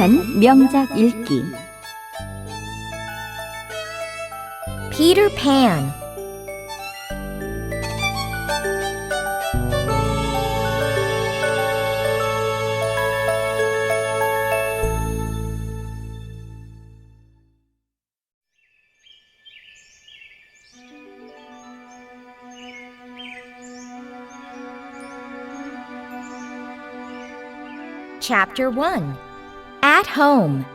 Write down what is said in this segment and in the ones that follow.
유익한 명작 읽기. Peter Pan. Chapter 1. At Home.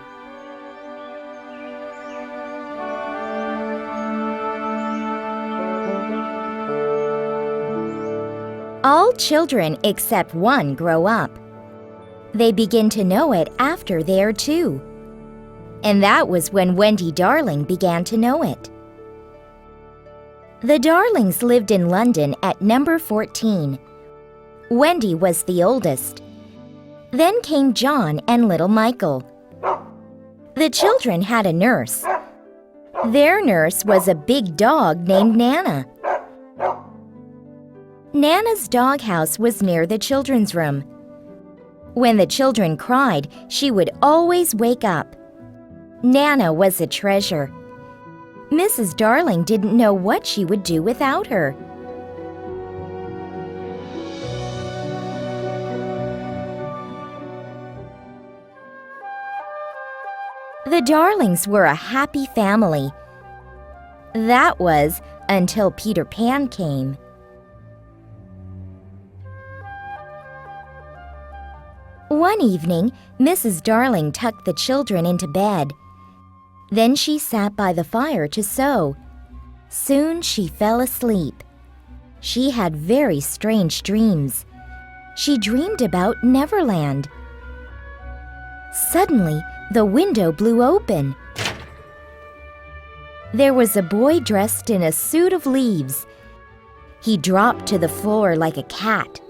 All children except one grow up. They begin to know it after they are 2. And that was when Wendy Darling began to know it. The Darlings lived in London at number 14. Wendy was the oldest. Then came John and little Michael. The children had a nurse. Their nurse was a big dog named Nana. Nana's doghouse was near the children's room. When the children cried, she would always wake up. Nana was a treasure. Mrs. Darling didn't know what she would do without her. The Darlings were a happy family. That was until Peter Pan came. One evening, Mrs. Darling tucked the children into bed. Then she sat by the fire to sew. Soon she fell asleep. She had very strange dreams. She dreamed about Neverland. Suddenly, the window blew open. There was a boy dressed in a suit of leaves. He dropped to the floor like a cat.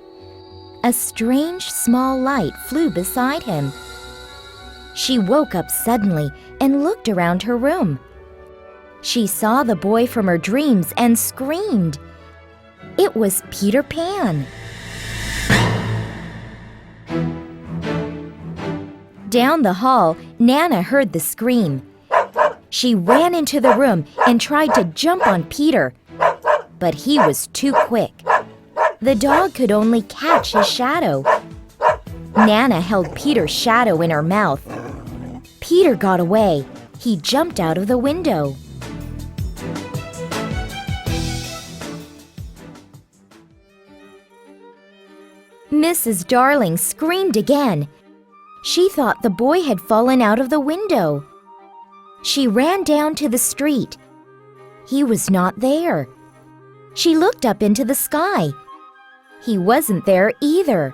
A strange small light flew beside him. She woke up suddenly and looked around her room. She saw the boy from her dreams and screamed. It was Peter Pan. Down the hall, Nana heard the scream. She ran into the room and tried to jump on Peter, but he was too quick. The dog could only catch his shadow. Nana held Peter's shadow in her mouth. Peter got away. He jumped out of the window. Mrs. Darling screamed again. She thought the boy had fallen out of the window. She ran down to the street. He was not there. She looked up into the sky. He wasn't there either.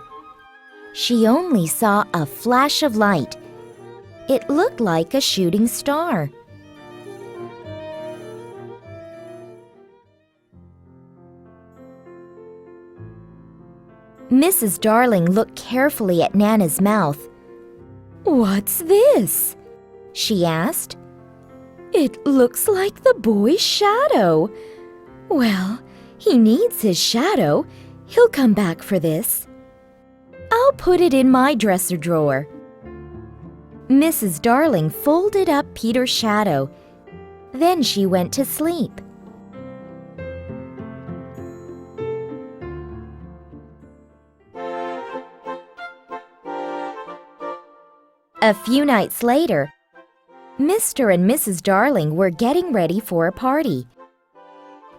She only saw a flash of light. It looked like a shooting star. Mrs. Darling looked carefully at Nana's mouth. "What's this?" she asked. "It looks like the boy's shadow. Well, he needs his shadow. He'll come back for this. I'll put it in my dresser drawer." Mrs. Darling folded up Peter's shadow. Then she went to sleep. A few nights later, Mr. and Mrs. Darling were getting ready for a party.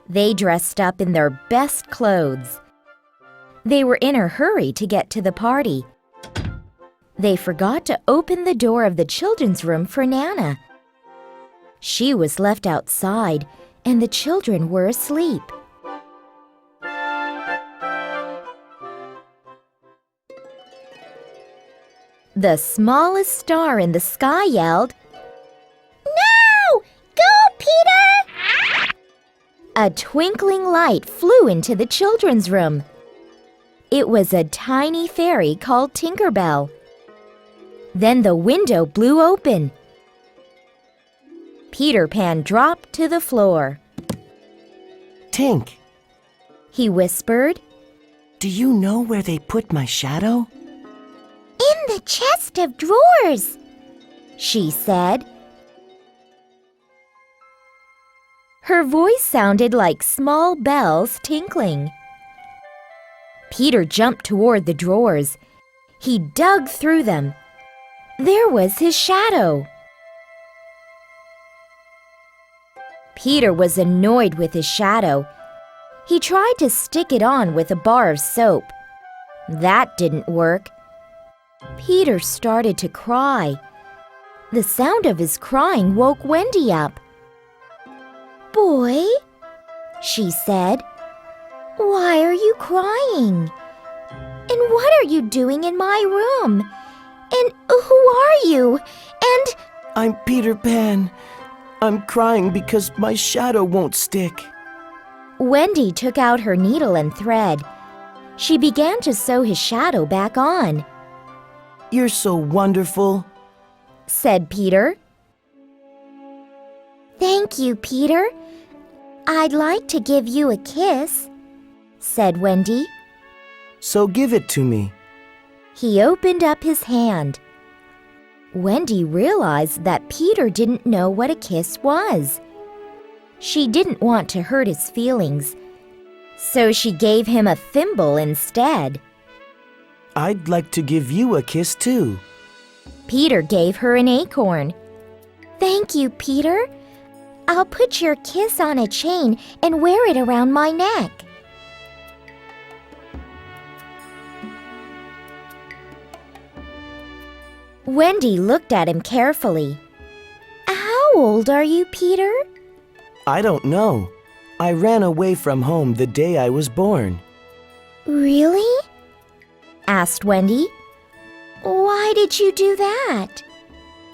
They dressed up in their best clothes. They were in a hurry to get to the party. They forgot to open the door of the children's room for Nana. She was left outside, and the children were asleep. The smallest star in the sky yelled, "No! Go, Peter!" A twinkling light flew into the children's room. It was a tiny fairy called Tinker Bell. Then the window blew open. Peter Pan dropped to the floor. "Tink," he whispered. "do you know where they put my shadow?" "In the chest of drawers," she said. Her voice sounded like small bells tinkling. Peter jumped toward the drawers. He dug through them. There was his shadow. Peter was annoyed with his shadow. He tried to stick it on with a bar of soap. That didn't work. Peter started to cry. The sound of his crying woke Wendy up. "Boy," she said, "why are you crying? And what are you doing in my room? And who are you? And—" I'm Peter Pan. I'm crying because my shadow won't stick. Wendy took out her needle and thread. She began to sew his shadow back on. You're so wonderful, said Peter. "Thank you, Peter. I'd like to give you a kiss," said Wendy. So give it to me. He opened up his hand. Wendy realized that Peter didn't know what a kiss was. She didn't want to hurt his feelings, so she gave him a thimble instead. I'd like to give you a kiss too. Peter gave her an acorn. "Thank you, Peter. I'll put your kiss on a chain and wear it around my neck." Wendy looked at him carefully. "How old are you, Peter?" I don't know. I ran away from home the day I was born. "Really?" asked Wendy. "Why did you do that?"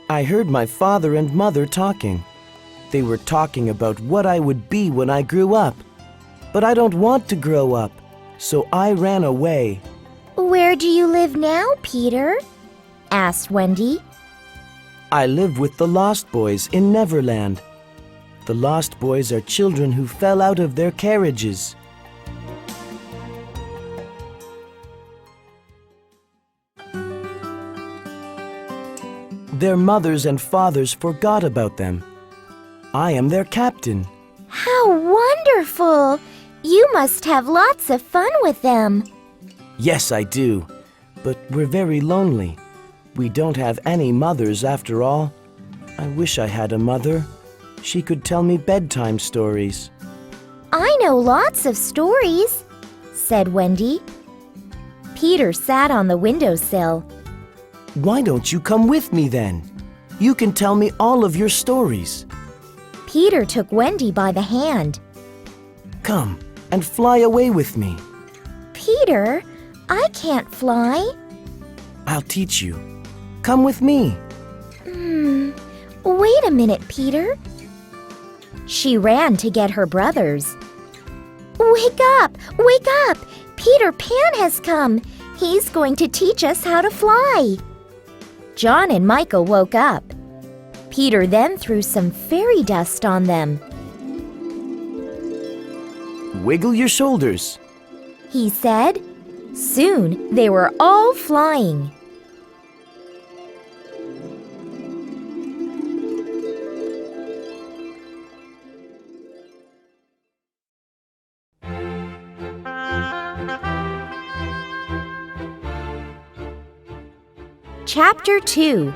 I heard my father and mother talking. They were talking about what I would be when I grew up. But I don't want to grow up, so I ran away. "Where do you live now, Peter?" asked Wendy. I live with the Lost Boys in Neverland. The Lost Boys are children who fell out of their carriages. Their mothers and fathers forgot about them. I am their captain. "How wonderful! You must have lots of fun with them." Yes, I do. But we're very lonely. We don't have any mothers after all. I wish I had a mother. She could tell me bedtime stories. "I know lots of stories," said Wendy. Peter sat on the windowsill. Why don't you come with me then? You can tell me all of your stories. Peter took Wendy by the hand. Come and fly away with me. "Peter, I can't fly." I'll teach you. Come with me. Wait a minute, Peter. She ran to get her brothers. "Wake up! Wake up! Peter Pan has come! He's going to teach us how to fly!" John and Michael woke up. Peter then threw some fairy dust on them. Wiggle your shoulders, he said. Soon they were all flying. Chapter 2.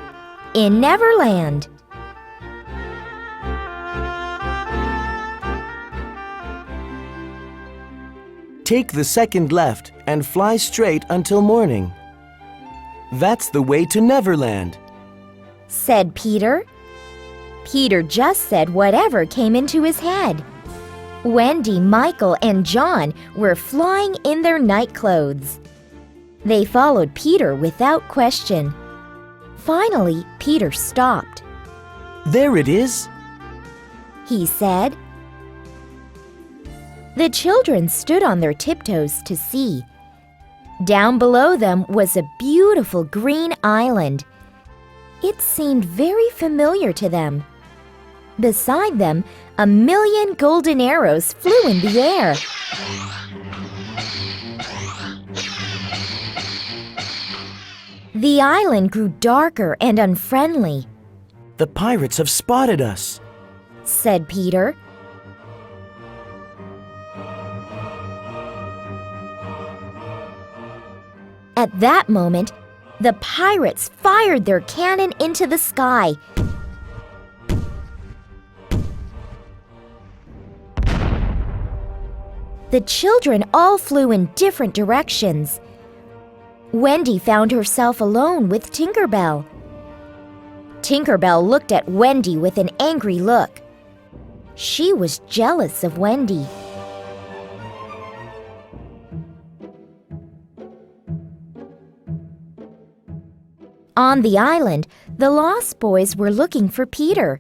In Neverland. Take the second left and fly straight until morning. That's the way to Neverland, said Peter. Peter just said whatever came into his head. Wendy, Michael, and John were flying in their night clothes. They followed Peter without question. Finally, Peter stopped. There it is, he said. The children stood on their tiptoes to see. Down below them was a beautiful green island. It seemed very familiar to them. Beside them, 1,000,000 golden arrows flew in the air. The island grew darker and unfriendly. The pirates have spotted us, said Peter. At that moment, the pirates fired their cannon into the sky. The children all flew in different directions. Wendy found herself alone with Tinker Bell. Tinker Bell looked at Wendy with an angry look. She was jealous of Wendy. On the island, the Lost Boys were looking for Peter.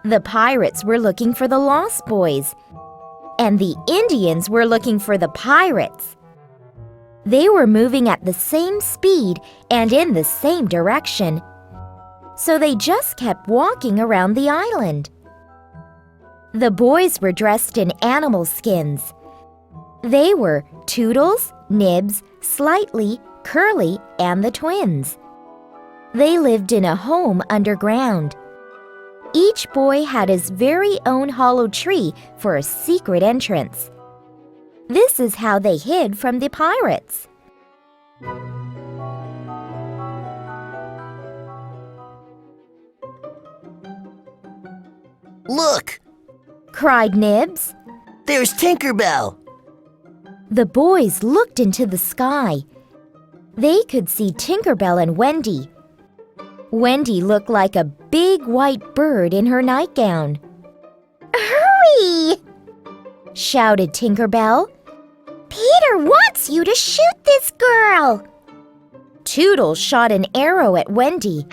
The pirates were looking for the Lost Boys. And the Indians were looking for the pirates. They were moving at the same speed and in the same direction. So they just kept walking around the island. The boys were dressed in animal skins. They were Toodles, Nibs, Slightly, Curly, and the twins. They lived in a home underground. Each boy had his very own hollow tree for a secret entrance. This is how they hid from the pirates. Look! Cried Nibs. There's Tinker Bell! The boys looked into the sky. They could see Tinker Bell and Wendy. Wendy looked like a big white bird in her nightgown. Hurry! Shouted Tinker Bell. Peter wants you to shoot this girl! Toodles shot an arrow at Wendy.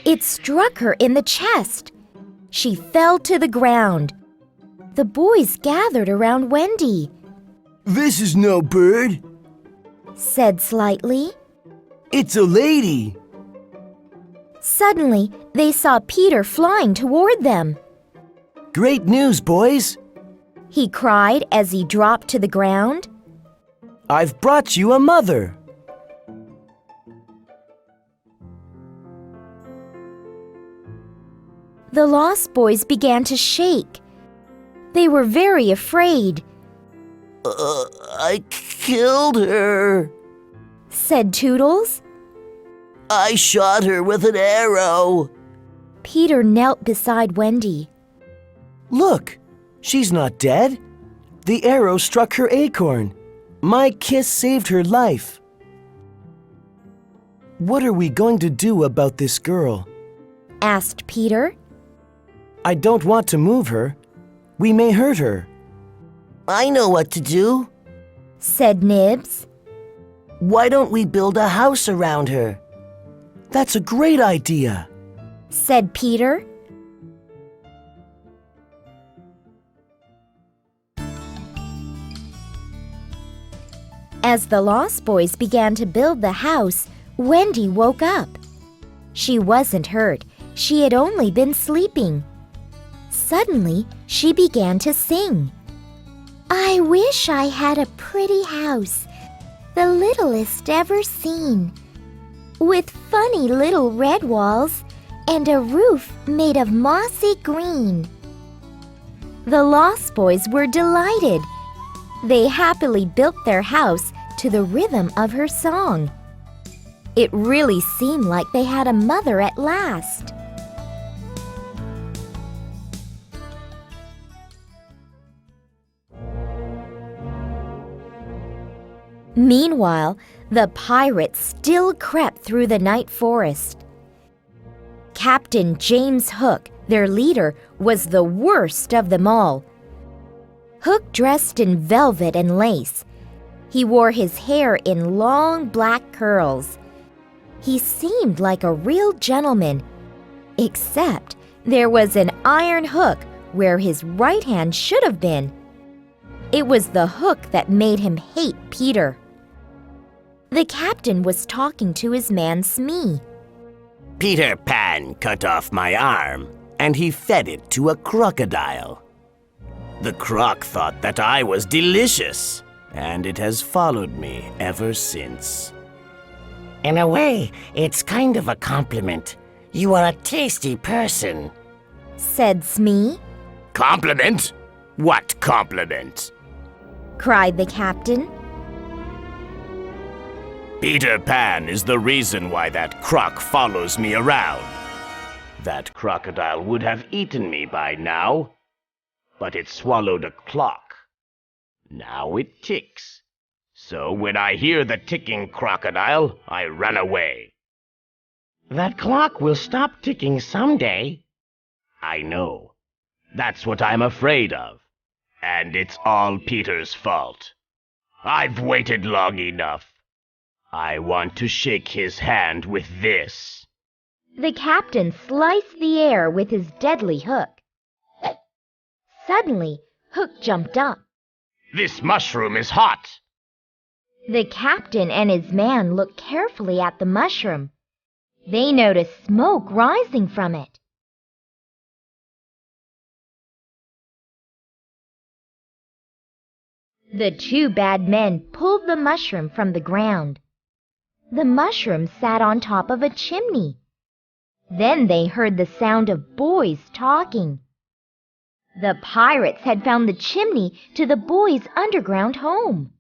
It struck her in the chest. She fell to the ground. The boys gathered around Wendy. This is no bird, said Slightly. it's a lady. Suddenly, they saw Peter flying toward them. Great news, boys. He cried as he dropped to the ground. I've brought you a mother. The Lost Boys began to shake. They were very afraid, I killed her. said Toodles. I shot her with an arrow. Peter knelt beside Wendy. Look, she's not dead. The arrow struck her acorn. My kiss saved her life. What are we going to do about this girl? Asked Peter. I don't want to move her. We may hurt her, I know what to do. Said Nibs. Why don't we build a house around her? That's a great idea. Said Peter. As the Lost Boys began to build the house, Wendy woke up. She wasn't hurt. She had only been sleeping. Suddenly, she began to sing. I wish I had a pretty house, the littlest ever seen, with funny little red walls and a roof made of mossy green. The Lost Boys were delighted. They happily built their house to the rhythm of her song. It really seemed like they had a mother at last. Meanwhile, the pirates still crept through the night forest. Captain James Hook, their leader, was the worst of them all. Hook dressed in velvet and lace. He wore his hair in long black curls. He seemed like a real gentleman, except there was an iron hook where his right hand should have been. It was the hook that made him hate Peter. The captain was talking to his man Smee. Peterpan cut off my arm, and he fed it to a crocodile. The croc thought that I was delicious, and it has followed me ever since. In a way, it's kind of a compliment. You are a tasty person, said Smee. Compliment? What compliment? Cried the captain. Peter Pan is the reason why that croc follows me around. That crocodile would have eaten me by now, but it swallowed a clock. Now it ticks. So when I hear the ticking crocodile, I run away. That clock will stop ticking someday. I know. That's what I'm afraid of. And it's all Peter's fault. I've waited long enough. I want to shake his hand with this. The captain sliced the air with his deadly hook. Suddenly, Hook jumped up. This mushroom is hot. The captain and his man looked carefully at the mushroom. They noticed smoke rising from it. The two bad men pulled the mushroom from the ground. The mushroom sat on top of a chimney. Then they heard the sound of boys talking. The pirates had found the chimney to the boys' underground home.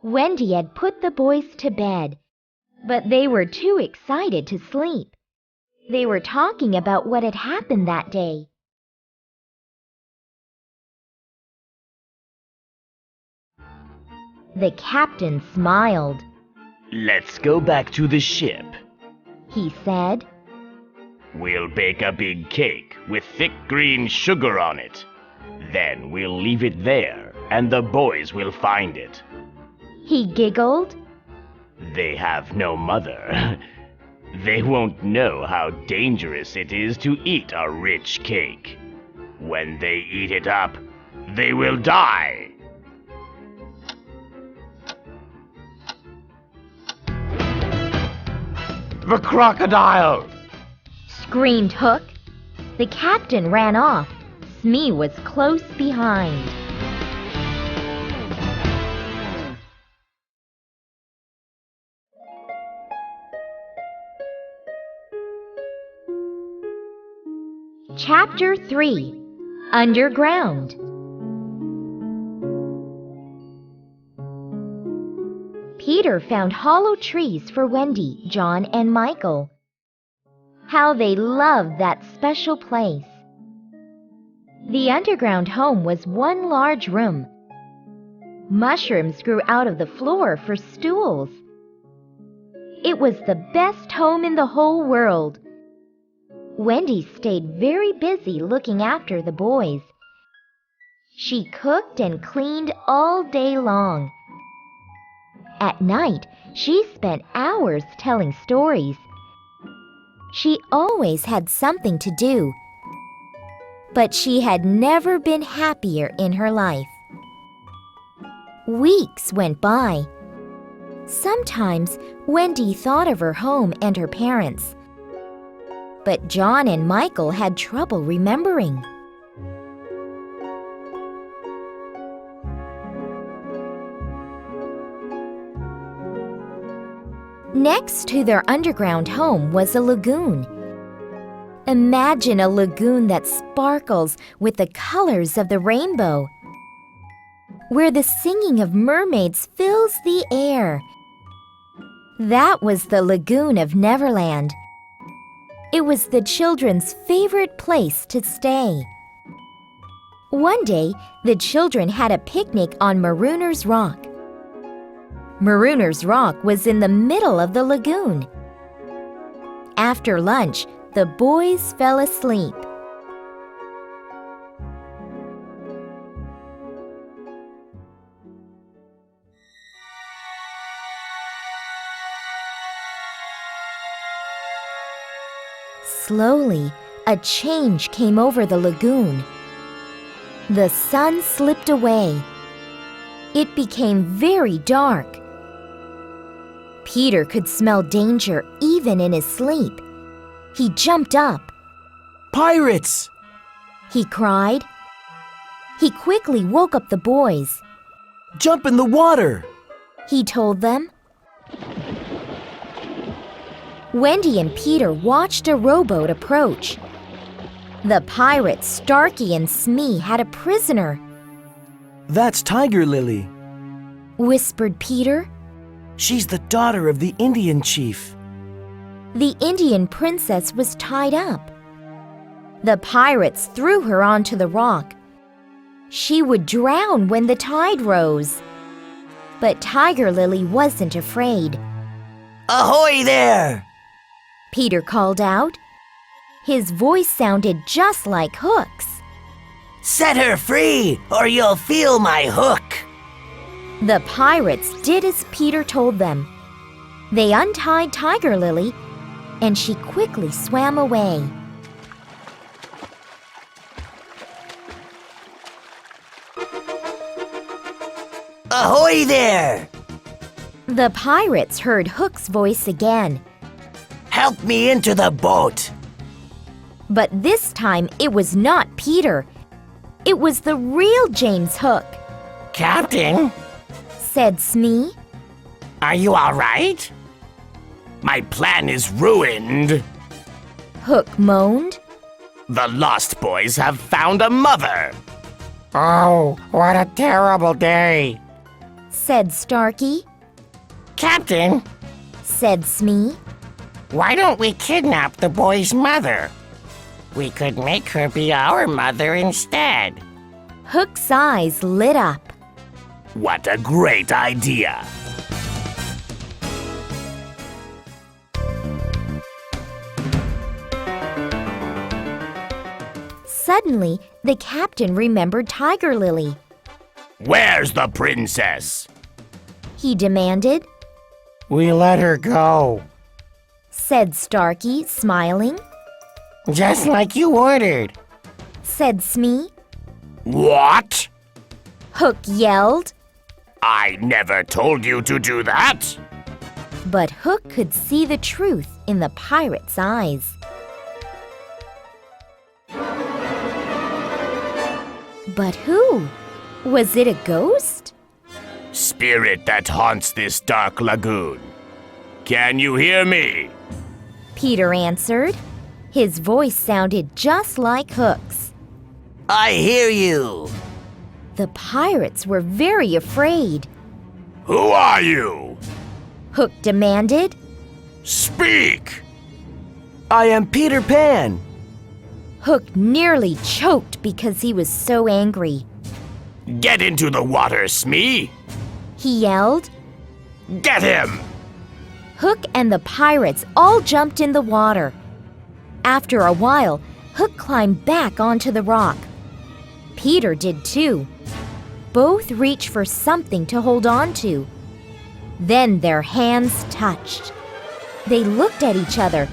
Wendy had put the boys to bed, but they were too excited to sleep. They were talking about what had happened that day. The captain smiled. Let's go back to the ship, He said. We'll bake a big cake with thick green sugar on it. Then we'll leave it there, and the boys will find it. He giggled. They have no mother. They won't know how dangerous it is to eat a rich cake. When they eat it up, they will die. The crocodile! Screamed Hook. The captain ran off. Smee was close behind. Chapter 3. Underground. Peter found hollow trees for Wendy, John, and Michael. How they loved that special place. The underground home was one large room. Mushrooms grew out of the floor for stools. It was the best home in the whole world. Wendy stayed very busy looking after the boys. She cooked and cleaned all day long. At night, she spent hours telling stories. She always had something to do, but she had never been happier in her life. Weeks went by. Sometimes Wendy thought of her home and her parents, but John and Michael had trouble remembering. Next to their underground home was a lagoon. Imagine a lagoon that sparkles with the colors of the rainbow, where the singing of mermaids fills the air. That was the lagoon of Neverland. It was the children's favorite place to stay. One day, the children had a picnic on Marooner's Rock. Marooner's Rock was in the middle of the lagoon. After lunch, the boys fell asleep. Slowly, a change came over the lagoon. The sun slipped away. It became very dark. Peter could smell danger even in his sleep. He jumped up. Pirates! He cried. He quickly woke up the boys. Jump in the water! He told them. Wendy and Peter watched a rowboat approach. The pirates Starkey and Smee had a prisoner, That's Tiger Lily. whispered Peter. She's the daughter of the Indian chief. The Indian princess was tied up. The pirates threw her onto the rock. She would drown when the tide rose. But Tiger Lily wasn't afraid. Ahoy there! Peter called out. His voice sounded just like Hook's. Set her free, or you'll feel my hook. The pirates did as Peter told them. They untied Tiger Lily, and she quickly swam away. Ahoy there! The pirates heard Hook's voice again, Help me into the boat. but this time it was not Peter. It was the real James Hook, Captain, said Smee. are you all right? My plan is ruined. Hook moaned. The Lost Boys have found a mother. Oh, what a terrible day. Said Starkey, Captain, said Smee. why don't we kidnap the boy's mother? We could make her be our mother instead. Hook's eyes lit up. What a great idea. Suddenly, the captain remembered Tiger Lily. Where's the princess? He demanded, We let her go, said Starkey, smiling. just like you ordered. Said Smee. What? Hook yelled, I never told you to do that. but Hook could see the truth in the pirate's eyes. But who? Was it a ghost? Spirit that haunts this dark lagoon. Can you hear me? Peter answered. His voice sounded just like Hook's. I hear you. The pirates were very afraid. Who are you? Hook demanded. Speak! I am Peter Pan. Hook nearly choked because he was so angry. Get into the water, Smee. He yelled. Get him! Hook and the pirates all jumped in the water. After a while, Hook climbed back onto the rock. Peter did too. Both reached for something to hold on to. Then their hands touched. They looked at each other.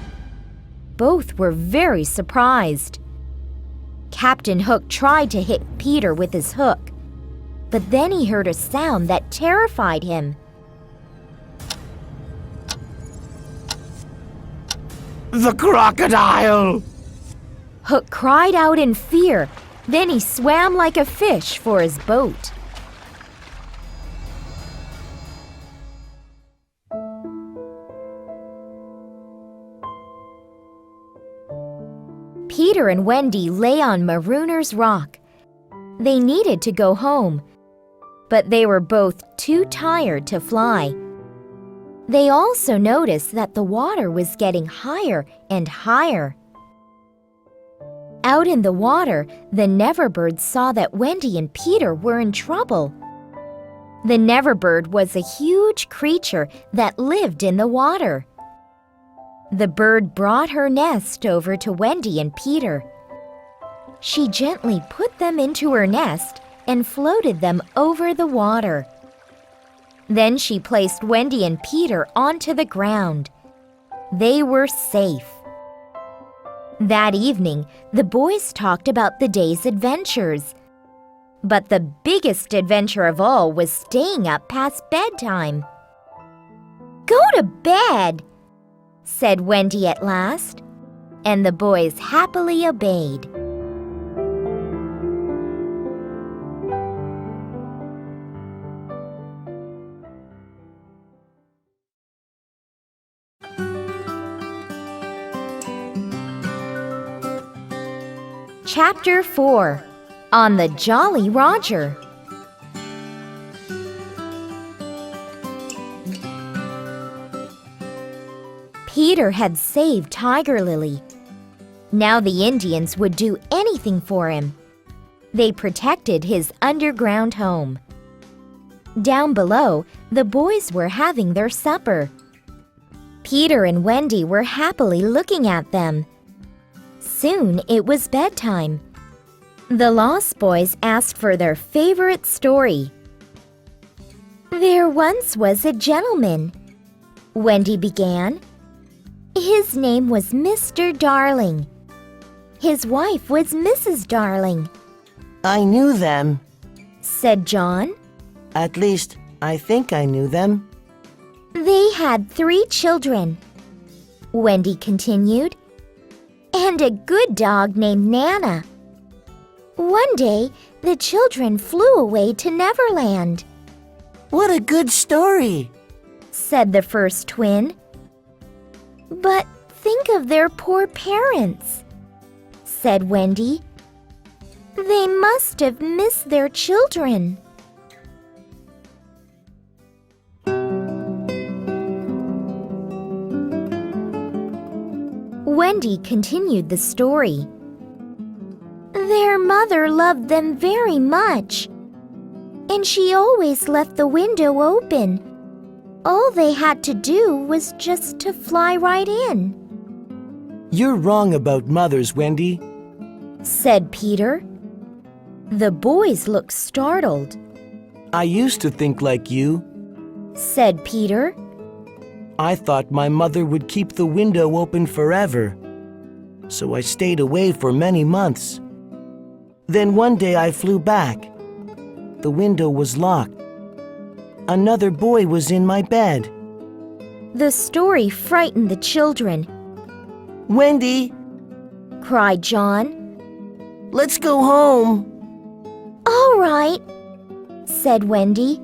Both were very surprised. Captain Hook tried to hit Peter with his hook, but then he heard a sound that terrified him. The crocodile! Hook cried out in fear. Then he swam like a fish for his boat. Peter and Wendy lay on Marooner's Rock. They needed to go home, but they were both too tired to fly. They also noticed that the water was getting higher and higher. Out in the water, the Neverbird saw that Wendy and Peter were in trouble. The Neverbird was a huge creature that lived in the water. The bird brought her nest over to Wendy and Peter. She gently put them into her nest and floated them over the water. Then she placed Wendy and Peter onto the ground. They were safe. That evening, the boys talked about the day's adventures. But the biggest adventure of all was staying up past bedtime. "Go to bed," said Wendy at last, and the boys happily obeyed. Chapter 4. On the Jolly Roger. Peter had saved Tiger Lily. Now the Indians would do anything for him. They protected his underground home. Down below, the boys were having their supper. Peter and Wendy were happily looking at them. Soon it was bedtime. The Lost Boys asked for their favorite story. There once was a gentleman, Wendy began. His name was Mr. Darling. His wife was Mrs. Darling, I knew them. Said John. At least, I think I knew them. They had 3 children, Wendy continued. and a good dog named Nana. One day, the children flew away to Neverland. What a good story, Said the first twin. But think of their poor parents, Said Wendy. they must have missed their children. Wendy continued the story. Their mother loved them very much, and she always left the window open. All they had to do was just to fly right in. You're wrong about mothers, Wendy. Said Peter. The boys looked startled. I used to think like you. Said Peter. I thought my mother would keep the window open forever. So I stayed away for many months. Then one day I flew back. The window was locked. Another boy was in my bed. The story frightened the children. Wendy, Cried John. let's go home. All right, Said Wendy.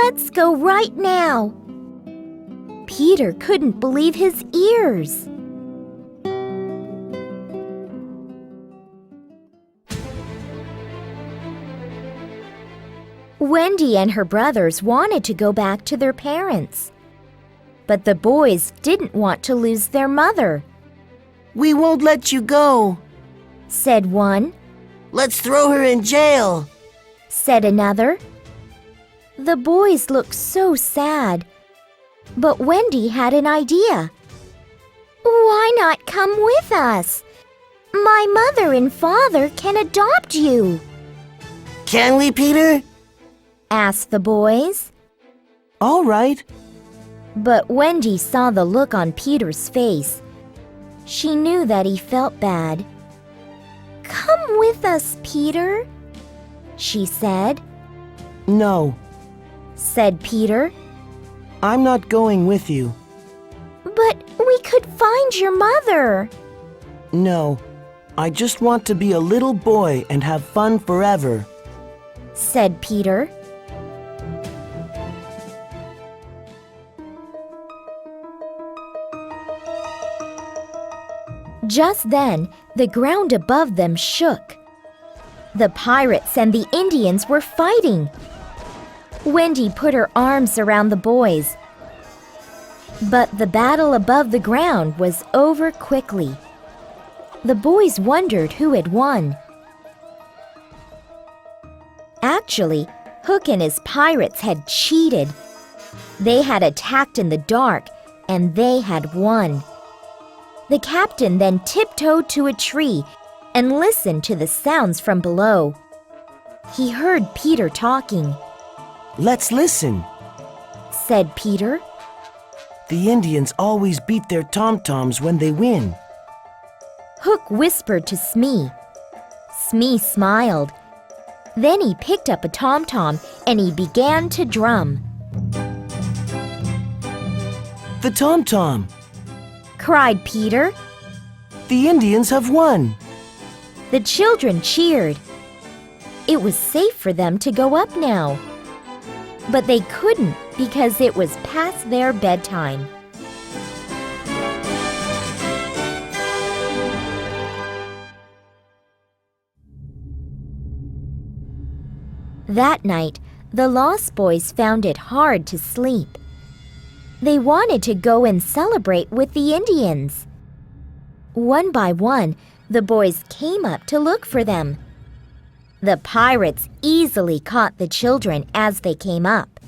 let's go right now. Peter couldn't believe his ears. Wendy and her brothers wanted to go back to their parents. But the boys didn't want to lose their mother, We won't let you go. said one. Let's throw her in jail. Said another. The boys looked so sad. But Wendy had an idea. Why not come with us? My mother and father can adopt you. Can we, Peter? Asked the boys. All right. But Wendy saw the look on Peter's face. She knew that he felt bad. Come with us, Peter, She said. No, Said Peter. I'm not going with you. but we could find your mother. No, I just want to be a little boy and have fun forever. Said Peter. Just then, the ground above them shook. The pirates and the Indians were fighting. Wendy put her arms around the boys. But the battle above the ground was over quickly. The boys wondered who had won. Actually, Hook and his pirates had cheated. They had attacked in the dark, and they had won. The captain then tiptoed to a tree and listened to the sounds from below. He heard Peter talking. Let's listen. Said Peter. The Indians always beat their tom-toms when they win. Hook whispered to Smee. Smee smiled. Then he picked up a tom-tom and he began to drum. The tom-tom. Cried Peter. The Indians have won. The children cheered. It was safe for them to go up now. But they couldn't because it was past their bedtime. That night, the Lost Boys found it hard to sleep. They wanted to go and celebrate with the Indians. One by one, the boys came up to look for them. The pirates easily caught the children as they came up.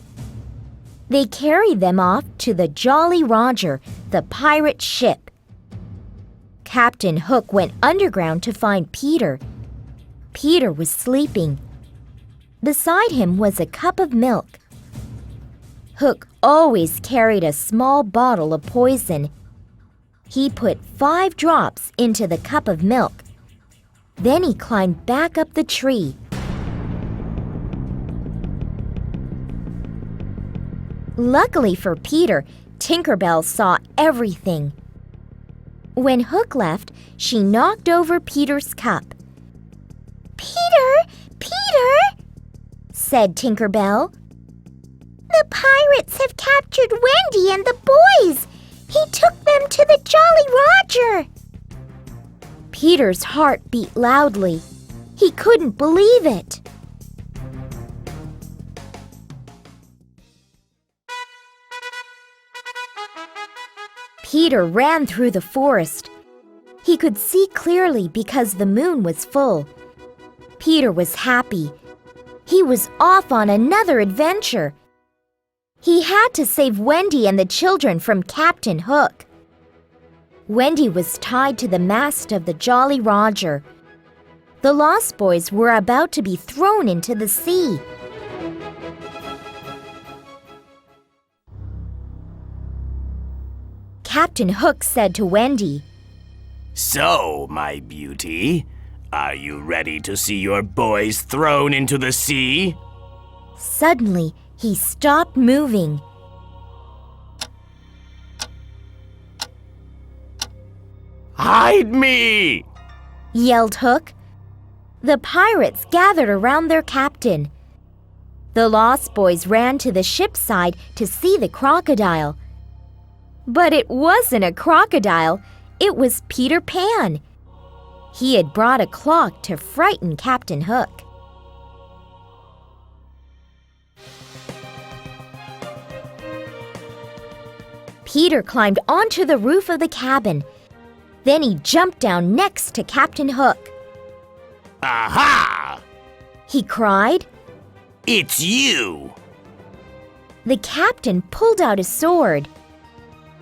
They carried them off to the Jolly Roger, the pirate ship. Captain Hook went underground to find Peter. Peter was sleeping. Beside him was a cup of milk. Hook always carried a small bottle of poison. He put 5 drops into the cup of milk. Then he climbed back up the tree. Luckily for Peter, Tinkerbell saw everything. When Hook left, she knocked over Peter's cup. Peter! Peter! Said Tinkerbell. The pirates have captured Wendy and the boys! He took them to the Jolly Roger! Peter's heart beat loudly. He couldn't believe it. Peter ran through the forest. He could see clearly because the moon was full. Peter was happy. He was off on another adventure. He had to save Wendy and the children from Captain Hook. Wendy was tied to the mast of the Jolly Roger. The Lost Boys were about to be thrown into the sea. Captain Hook said to Wendy, "So, my beauty, are you ready to see your boys thrown into the sea?" Suddenly, he stopped moving. "Hide me!" yelled Hook. The pirates gathered around their captain. The Lost Boys ran to the ship's side to see the crocodile. But it wasn't a crocodile, it was Peter Pan. He had brought a clock to frighten Captain Hook. Peter climbed onto the roof of the cabin. Then he jumped down next to Captain Hook. "Aha! He cried. It's you! The captain pulled out his sword.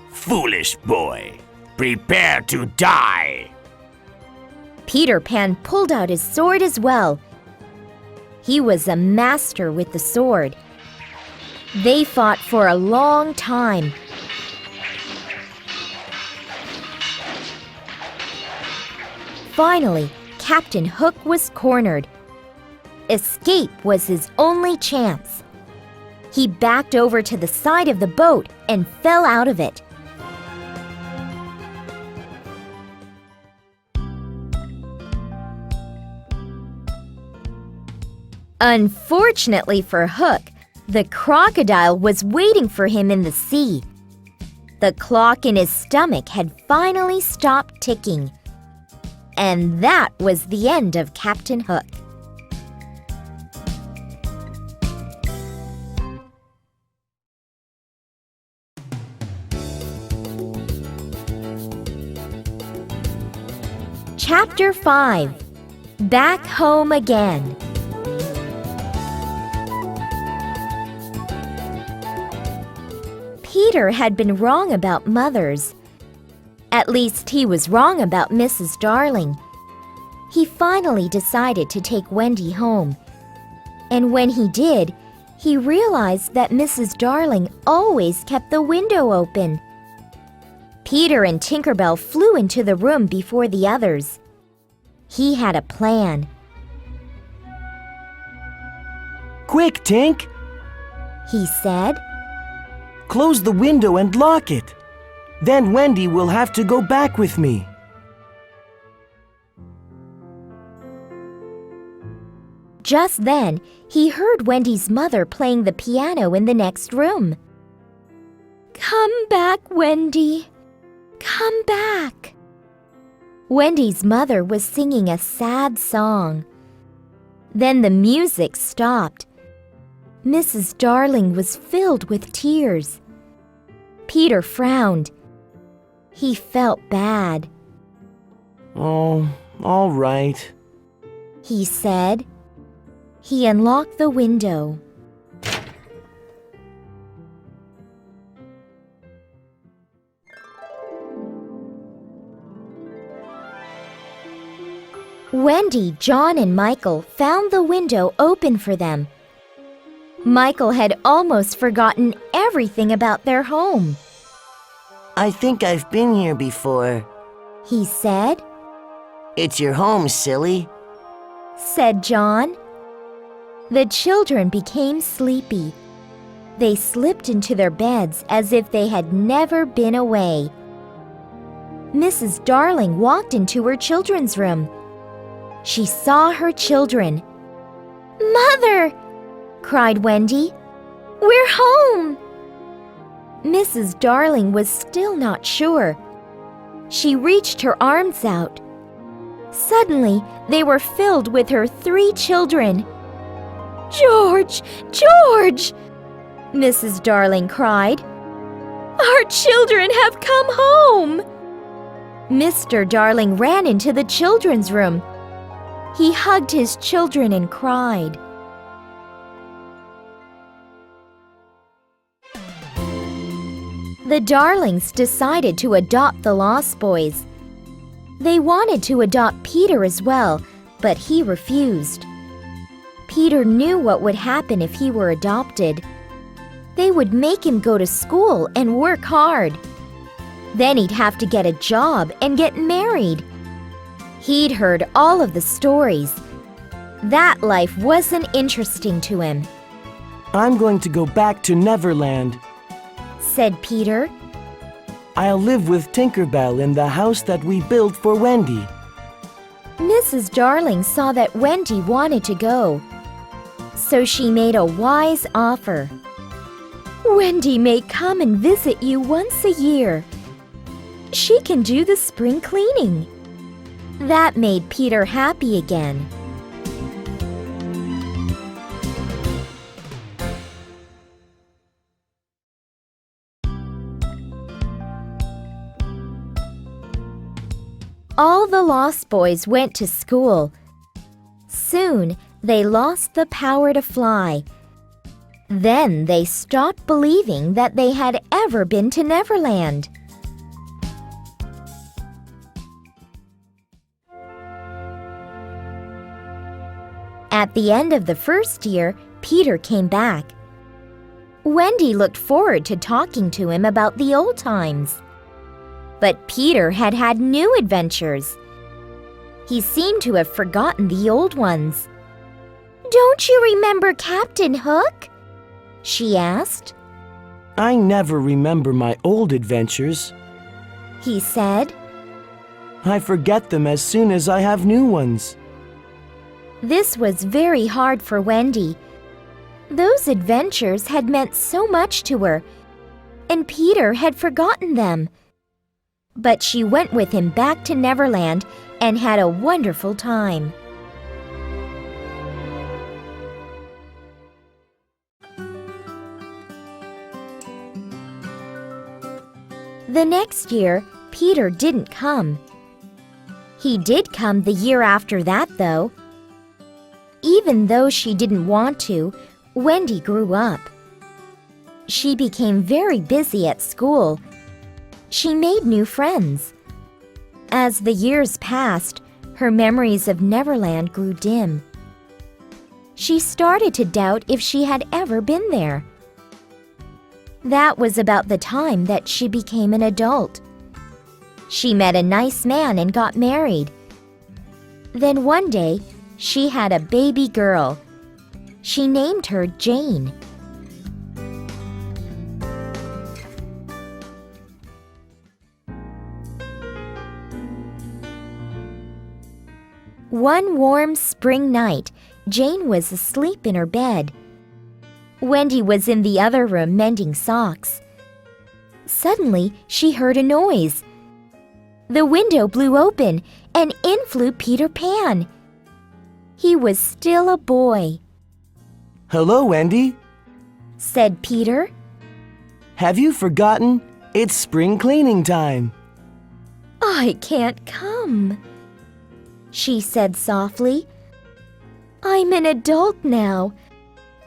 Foolish boy, prepare to die!" Peter Pan pulled out his sword as well. He was a master with the sword. They fought for a long time. Finally, Captain Hook was cornered. Escape was his only chance. He backed over to the side of the boat and fell out of it. Unfortunately for Hook, the crocodile was waiting for him in the sea. The clock in his stomach had finally stopped ticking. And that was the end of Captain Hook. Chapter 5. Back Home Again. Peter had been wrong about mothers. At least he was wrong about Mrs. Darling. He finally decided to take Wendy home. And when he did, he realized that Mrs. Darling always kept the window open. Peter and Tinkerbell flew into the room before the others. He had a plan. Quick, Tink! He said. Close the window and lock it. Then Wendy will have to go back with me. Just then, he heard Wendy's mother playing the piano in the next room. "Come back, Wendy. Come back." Wendy's mother was singing a sad song. Then the music stopped. Mrs. Darling was filled with tears. Peter frowned. He felt bad. Oh, all right, He said. He unlocked the window. Wendy, John, and Michael found the window open for them. Michael had almost forgotten everything about their home. I think I've been here before. He said. It's your home, silly. Said John. The children became sleepy. They slipped into their beds as if they had never been away. Mrs. Darling walked into her children's room. She saw her children. "Mother!" cried Wendy. "We're home!" Mrs. Darling was still not sure. She reached her arms out. Suddenly, they were filled with her 3 children. "George! George!" Mrs. Darling cried. "Our children have come home!" Mr. Darling ran into the children's room. He hugged his children and cried. The Darlings decided to adopt the Lost Boys. They wanted to adopt Peter as well, but he refused. Peter knew what would happen if he were adopted. They would make him go to school and work hard. Then he'd have to get a job and get married. He'd heard all of the stories. That life wasn't interesting to him. I'm going to go back to Neverland. Said Peter. I'll live with Tinkerbell in the house that we built for Wendy. Mrs. Darling saw that Wendy wanted to go, so she made a wise offer. Wendy may come and visit you once a year. She can do the spring cleaning. That made Peter happy again. All the Lost Boys went to school. Soon, they lost the power to fly. Then they stopped believing that they had ever been to Neverland. At the end of the first year, Peter came back. Wendy looked forward to talking to him about the old times. But Peter had had new adventures. He seemed to have forgotten the old ones. "Don't you remember Captain Hook?" she asked. I never remember my old adventures. He said. I forget them as soon as I have new ones. This was very hard for Wendy. Those adventures had meant so much to her, and Peter had forgotten them. But she went with him back to Neverland and had a wonderful time. The next year, Peter didn't come. He did come the year after that, though. Even though she didn't want to, Wendy grew up. She became very busy at school. She made new friends. As the years passed, her memories of Neverland grew dim. She started to doubt if she had ever been there. That was about the time that she became an adult. She met a nice man and got married. Then one day, she had a baby girl. She named her Jane. One warm spring night, Jane was asleep in her bed. Wendy was in the other room mending socks. Suddenly, she heard a noise. The window blew open, and in flew Peter Pan. He was still a boy. Hello, Wendy. Said Peter. Have you forgotten? It's spring cleaning time. I can't come, she said softly. I'm an adult now.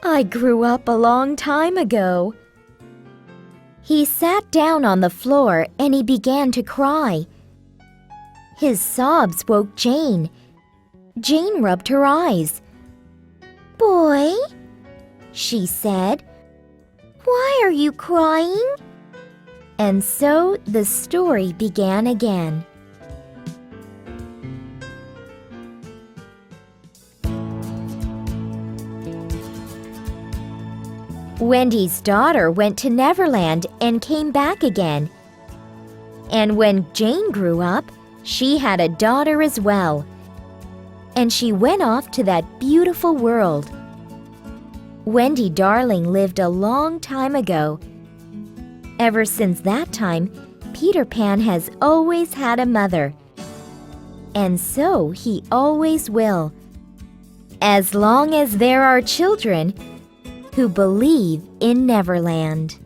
I grew up a long time ago. He sat down on the floor and he began to cry. His sobs woke Jane. Jane rubbed her eyes. Boy, She said, why are you crying? and so the story began again. Wendy's daughter went to Neverland and came back again. And when Jane grew up, she had a daughter as well. And she went off to that beautiful world. Wendy Darling lived a long time ago. Ever since that time, Peter Pan has always had a mother. And so he always will, as long as there are children who believe in Neverland.